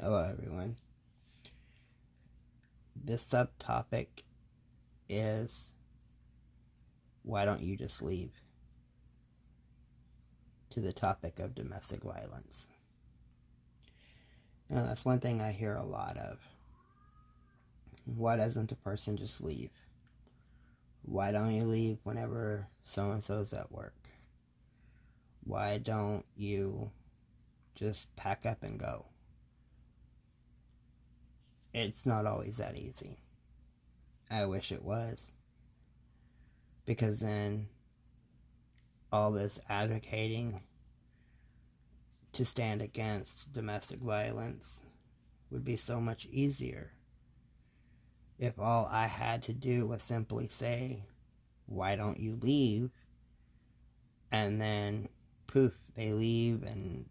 Hello, everyone. This subtopic is why don't you just leave? To the topic of domestic violence. Now, that's one thing I hear a lot of. Why doesn't the person just leave? Why don't you leave whenever so and so's at work? Why don't you just pack up and go? It's not always that easy. I wish it was. Because then all this advocating to stand against domestic violence would be so much easier if all I had to do was simply say, why don't you leave? And then poof, they leave and,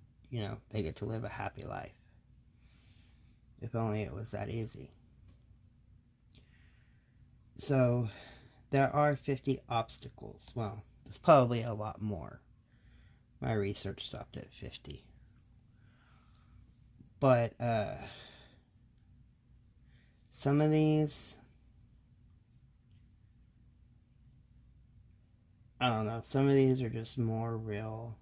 they get to live a happy life. If only it was that easy. So there are 50 obstacles. Well, there's probably a lot more. My research stopped at 50. But some of these, I don't know, some of these are just more real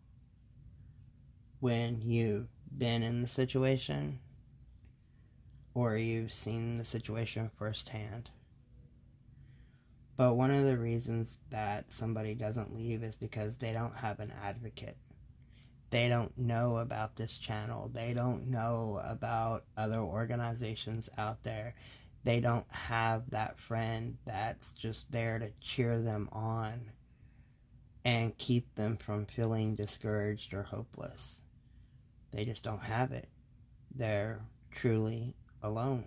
when you've been in the situation or you've seen the situation firsthand. But one of the reasons that somebody doesn't leave is because they don't have an advocate. They don't know about this channel. They don't know about other organizations out there. They don't have that friend that's just there to cheer them on and keep them from feeling discouraged or hopeless. They just don't have it. They're truly alone.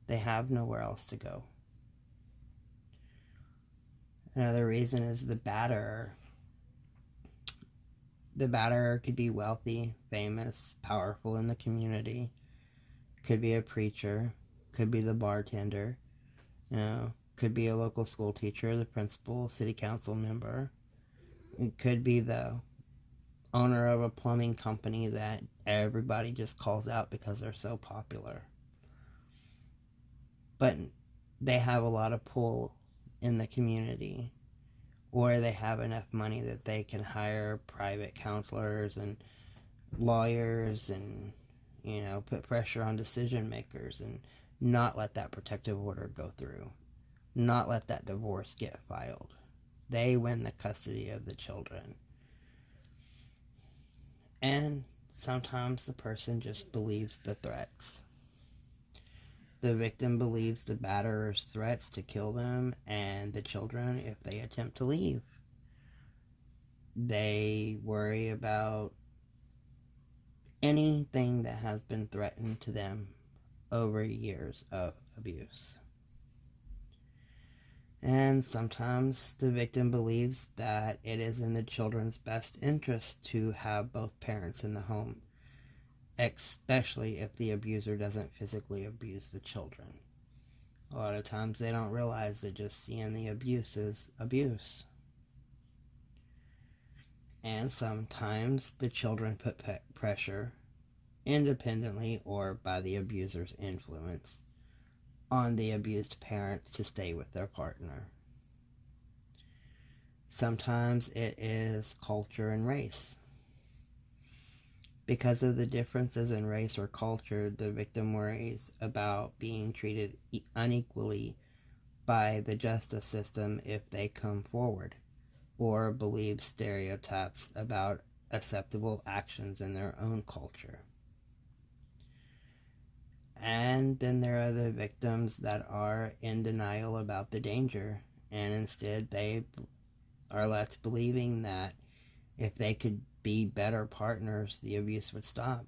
They have nowhere else to go. Another reason is the batterer. The batterer could be wealthy, famous, powerful in the community. Could be a preacher. Could be the bartender. Could be a local school teacher, the principal, city council member. It could be the owner of a plumbing company that everybody just calls out because they're so popular. But they have a lot of pull in the community, or they have enough money that they can hire private counselors and lawyers and, put pressure on decision makers and not let that protective order go through, not let that divorce get filed. They win the custody of the children. And sometimes the person just believes the threats. The victim believes the batterer's threats to kill them and the children if they attempt to leave. They worry about anything that has been threatened to them over years of abuse. And sometimes the victim believes that it is in the children's best interest to have both parents in the home, especially if the abuser doesn't physically abuse the children. A lot of times they don't realize that just seeing the abuse is abuse. And sometimes the children put pressure, independently or by the abuser's influence, on the abused parents to stay with their partner. Sometimes it is culture and race. Because of the differences in race or culture, the victim worries about being treated unequally by the justice system if they come forward, or believe stereotypes about acceptable actions in their own culture. And then there are the victims that are in denial about the danger, and instead they are left believing that if they could be better partners, the abuse would stop.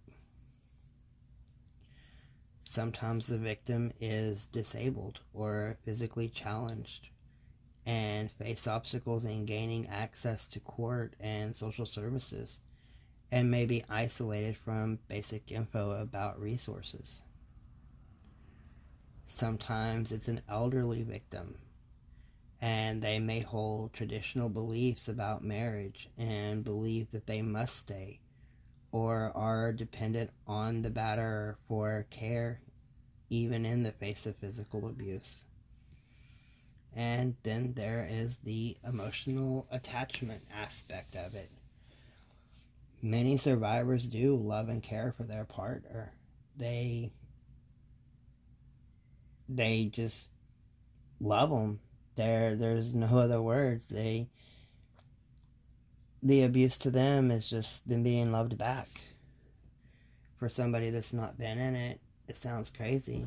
Sometimes the victim is disabled or physically challenged and face obstacles in gaining access to court and social services, and may be isolated from basic info about resources. Sometimes it's an elderly victim, and they may hold traditional beliefs about marriage and believe that they must stay or are dependent on the batterer for care, even in the face of physical abuse. And then there is the emotional attachment aspect of it. Many survivors do love and care for their partner. They just love them. There's no other words. The abuse to them is just them being loved back. For somebody that's not been in it, it sounds crazy,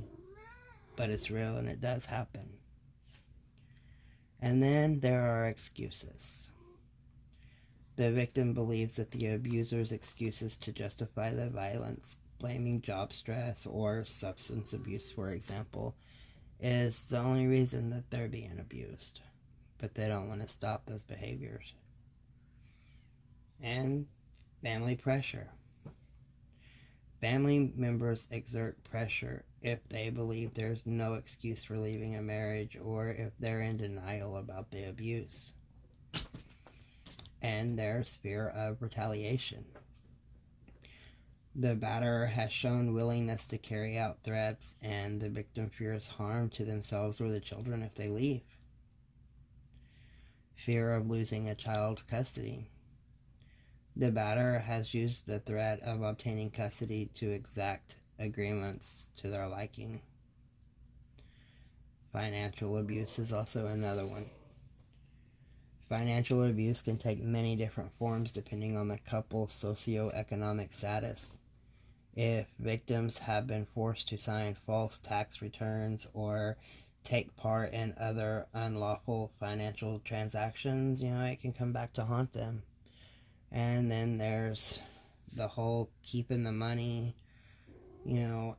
but it's real and it does happen. And then there are excuses. The victim believes that the abuser's excuses to justify the violence, blaming job stress or substance abuse, for example, is the only reason that they're being abused. But they don't want to stop those behaviors. And family pressure. Family members exert pressure if they believe there's no excuse for leaving a marriage or if they're in denial about the abuse. And there's fear of retaliation. The batterer has shown willingness to carry out threats, and the victim fears harm to themselves or the children if they leave. Fear of losing a child custody. The batterer has used the threat of obtaining custody to exact agreements to their liking. Financial abuse is also another one. Financial abuse can take many different forms depending on the couple's socioeconomic status. If victims have been forced to sign false tax returns or take part in other unlawful financial transactions, it can come back to haunt them. And then there's the whole keeping the money,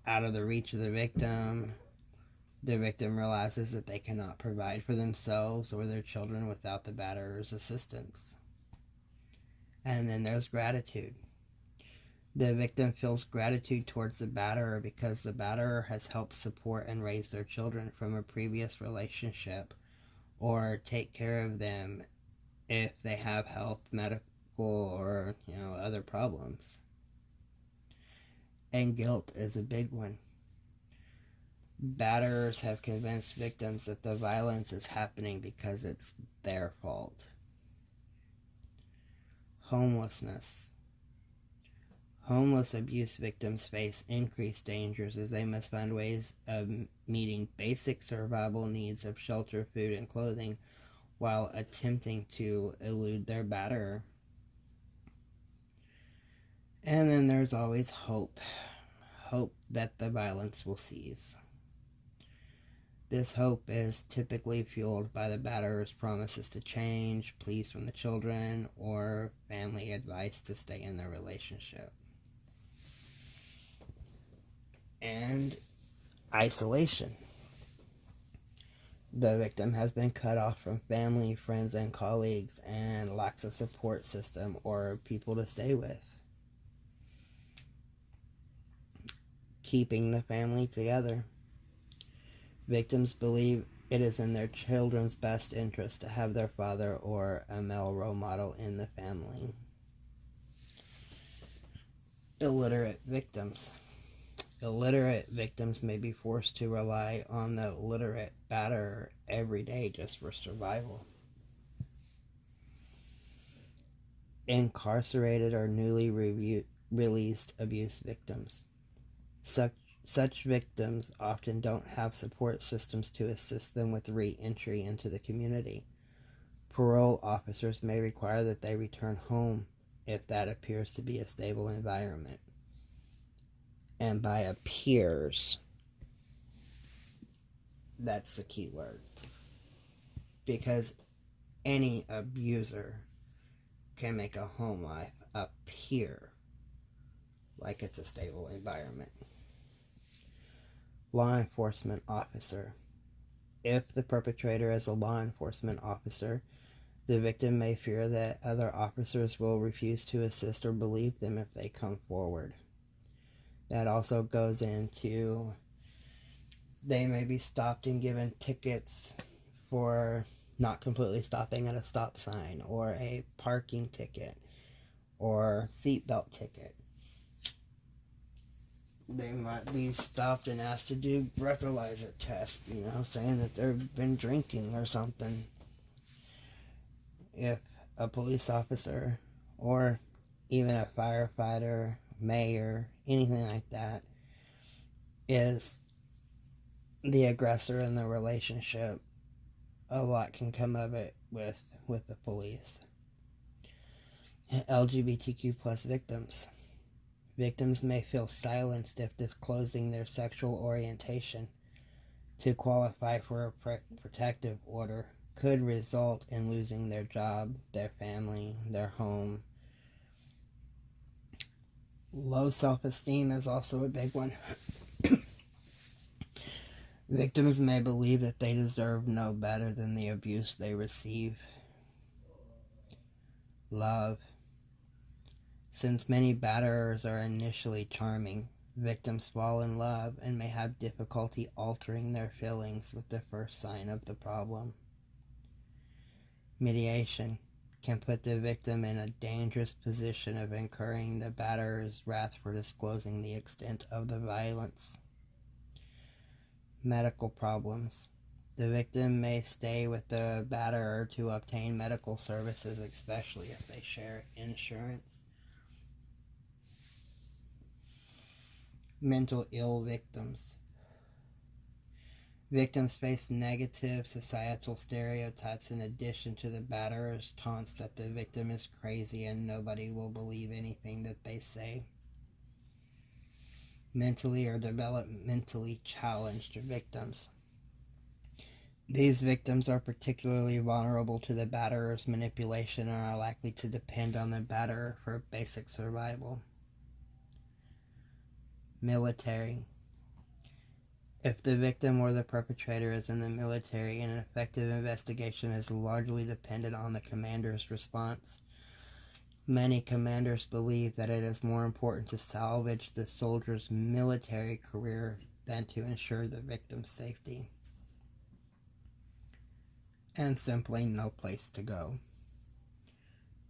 out of the reach of the victim. The victim realizes that they cannot provide for themselves or their children without the batterer's assistance. And then there's gratitude. The victim feels gratitude towards the batterer because the batterer has helped support and raise their children from a previous relationship or take care of them if they have health, medical, or other problems. And guilt is a big one. Batterers have convinced victims that the violence is happening because it's their fault. Homelessness. Homeless abuse victims face increased dangers as they must find ways of meeting basic survival needs of shelter, food, and clothing while attempting to elude their batterer. And then there's always hope. Hope that the violence will cease. This hope is typically fueled by the batterer's promises to change, pleas from the children, or family advice to stay in their relationship. And isolation. The victim has been cut off from family, friends, and colleagues and lacks a support system or people to stay with. Keeping the family together. Victims believe it is in their children's best interest to have their father or a male role model in the family. Illiterate victims. Illiterate victims may be forced to rely on the literate batterer every day just for survival. Incarcerated or newly released abuse victims. Such victims often don't have support systems to assist them with re-entry into the community. Parole officers may require that they return home if that appears to be a stable environment. And by appears, that's the key word. Because any abuser can make a home life appear like it's a stable environment. Law enforcement officer. If the perpetrator is a law enforcement officer, the victim may fear that other officers will refuse to assist or believe them if they come forward. That also goes into they may be stopped and given tickets for not completely stopping at a stop sign, or a parking ticket, or seatbelt ticket. they might be stopped and asked to do breathalyzer tests, saying that they've been drinking or something. If a police officer or even a firefighter, mayor, anything like that is the aggressor in the relationship, a lot can come of it with the police. LGBTQ plus victims. Victims may feel silenced if disclosing their sexual orientation to qualify for a protective order could result in losing their job, their family, their home. Low self-esteem is also a big one. Victims may believe that they deserve no better than the abuse they receive. Love. Since many batterers are initially charming, victims fall in love and may have difficulty altering their feelings with the first sign of the problem. Mediation can put the victim in a dangerous position of incurring the batterer's wrath for disclosing the extent of the violence. Medical problems. The victim may stay with the batterer to obtain medical services, especially if they share insurance. Mental ill victims. Victims face negative societal stereotypes in addition to the batterer's taunts that the victim is crazy and nobody will believe anything that they say. Mentally or developmentally challenged victims. These victims are particularly vulnerable to the batterer's manipulation and are likely to depend on the batterer for basic survival. Military. If the victim or the perpetrator is in the military, an effective investigation is largely dependent on the commander's response. Many commanders believe that it is more important to salvage the soldier's military career than to ensure the victim's safety. And simply no place to go.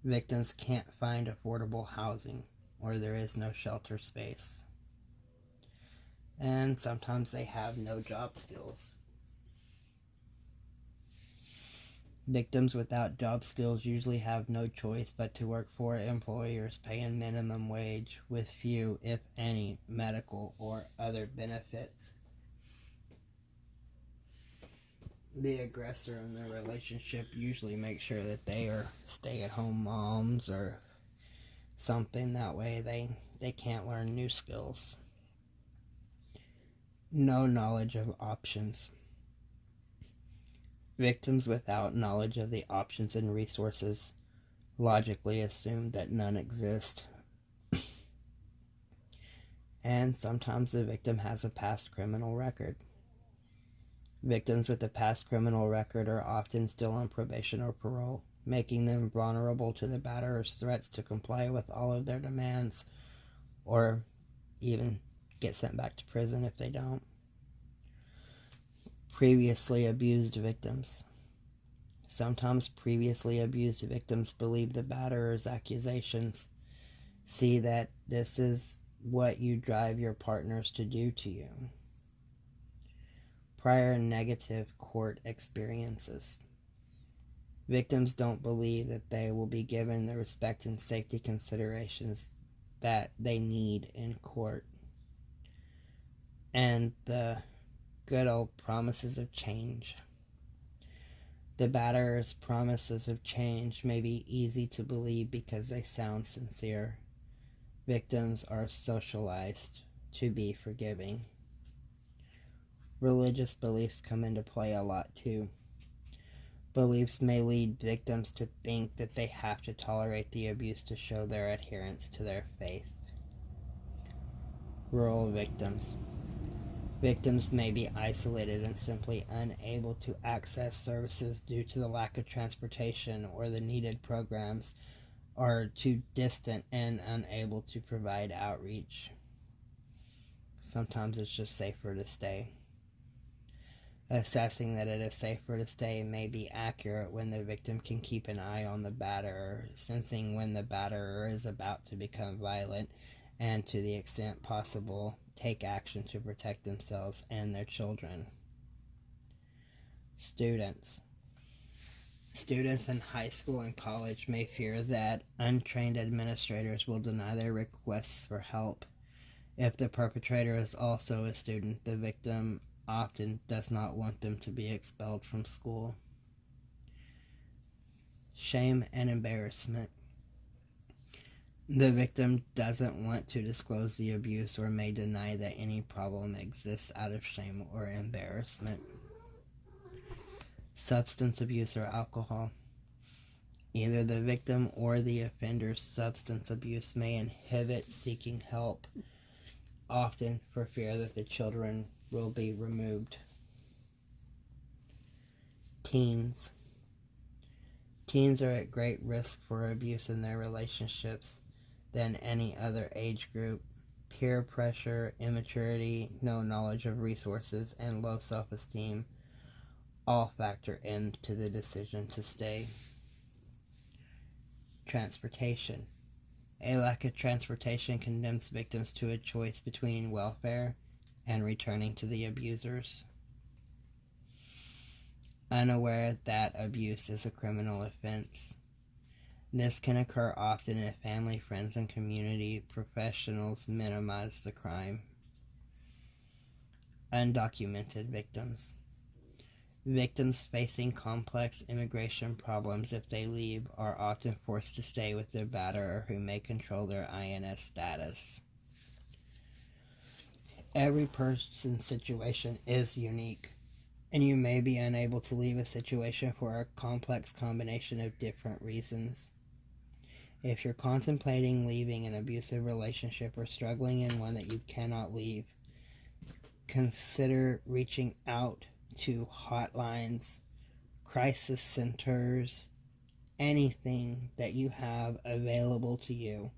Victims can't find affordable housing, or there is no shelter space. And sometimes they have no job skills. Victims without job skills usually have no choice but to work for employers paying minimum wage with few, if any, medical or other benefits. The aggressor in the relationship usually makes sure that they are stay-at-home moms or something. That way they can't learn new skills. No knowledge of options. Victims without knowledge of the options and resources logically assume that none exist. And sometimes the victim has a past criminal record. Victims with a past criminal record are often still on probation or parole, making them vulnerable to the batterer's threats to comply with all of their demands, or even get sent back to prison if they don't. Previously abused victims. Sometimes previously abused victims believe the batterer's accusations, see that this is what you drive your partners to do to you. Prior negative court experiences. Victims don't believe that they will be given the respect and safety considerations that they need in court. And the good old promises of change. The batterer's promises of change may be easy to believe because they sound sincere. Victims are socialized to be forgiving. Religious beliefs come into play a lot too. Beliefs may lead victims to think that they have to tolerate the abuse to show their adherence to their faith. Rural victims. Victims may be isolated and simply unable to access services due to the lack of transportation, or the needed programs are too distant and unable to provide outreach. Sometimes it's just safer to stay. Assessing that it is safer to stay may be accurate when the victim can keep an eye on the batterer, sensing when the batterer is about to become violent, and to the extent possible, take action to protect themselves and their children. Students. Students in high school and college may fear that untrained administrators will deny their requests for help. If the perpetrator is also a student, the victim often does not want them to be expelled from school. Shame and embarrassment. The victim doesn't want to disclose the abuse or may deny that any problem exists out of shame or embarrassment. Substance abuse or alcohol. Either the victim or the offender's substance abuse may inhibit seeking help, often for fear that the children will be removed. Teens. Teens are at great risk for abuse in their relationships than any other age group. Peer pressure, immaturity, no knowledge of resources, and low self-esteem all factor into the decision to stay. Transportation. A lack of transportation condemns victims to a choice between welfare and returning to the abusers. Unaware that abuse is a criminal offense. This can occur often if family, friends, and community professionals minimize the crime. Undocumented victims. Victims facing complex immigration problems if they leave are often forced to stay with their batterer who may control their INS status. Every person's situation is unique, and you may be unable to leave a situation for a complex combination of different reasons. If you're contemplating leaving an abusive relationship or struggling in one that you cannot leave, consider reaching out to hotlines, crisis centers, anything that you have available to you,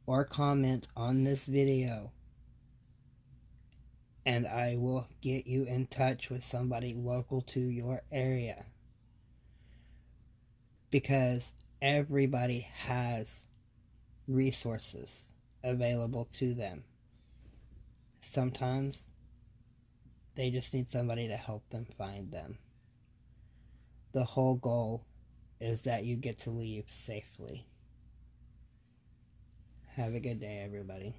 or comment on this video and I will get you in touch with somebody local to your area, because everybody has resources available to them. Sometimes they just need somebody to help them find them. The whole goal is that you get to leave safely. Have a good day, everybody.